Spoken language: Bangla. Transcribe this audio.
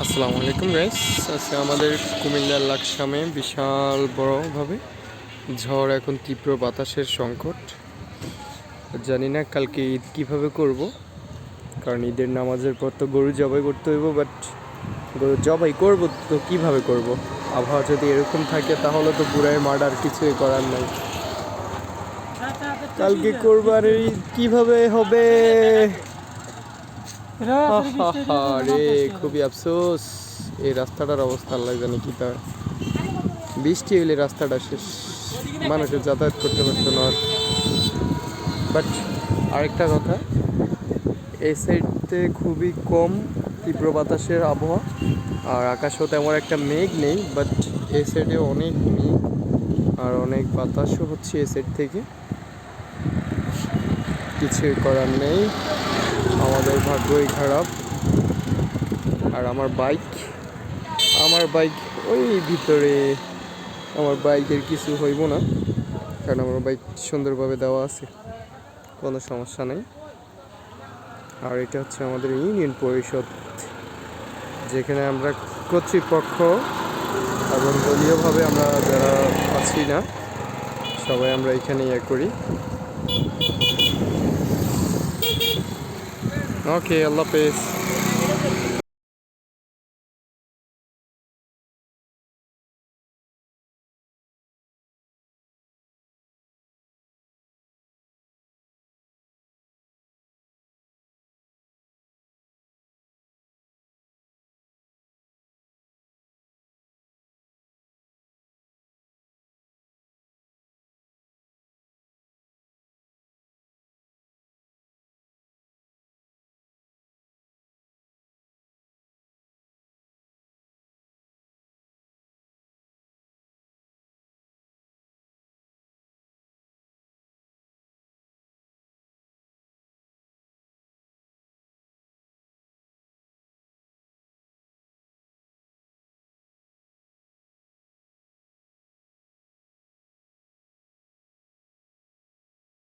আসসালামু আলাইকুম গাইস। আজকে আমাদের কুমিল্লার লাকসামে বিশাল বড়ভাবে ঝড়, এখন তীব্র বাতাসের সংকট। জানি না কালকে ঈদ কীভাবে করব, কারণ ঈদের নামাজের পর তো গরু জবাই করতে হইব, বাট গরু জবাই করব তো কীভাবে করব? আবহাওয়া যদি এরকম থাকে তাহলে তো পুরাই মার্ডার, কিছুই করার নাই। কালকে কোরবানির ঈদ কীভাবে হবে? রে, খুবই আফসোস। এই রাস্তাটার অবস্থা আল্লাহ জানে কি। তার বৃষ্টি হইলে রাস্তাটা শেষ, মানুষের যাতায়াত করতে পারতো না। বাট আরেকটা কথা, এই সাইডতে খুবই কম তীব্র বাতাসের আবহাওয়া, আর আকাশেও তেমন একটা মেঘ নেই, বাট এই সাইডে অনেক মেঘ আর অনেক বাতাসও হচ্ছে এই সাইড থেকে। কিছুই করার নেই, আমাদের ভাগ্যই খারাপ। আর আমার বাইক ওই ভিতরে, আমার বাইকের কিছু হইব না, কারণ আমার বাইক সুন্দরভাবে দেওয়া আছে, কোনো সমস্যা নেই। আর এটা হচ্ছে আমাদের ইউনিয়ন পরিষদ, যেখানে আমরা কর্তৃপক্ষ এবং দলীয়ভাবে আমরা যারা আছি না, সবাই আমরা এখানে করি। ওকে, আল্লাহ হাফেজ।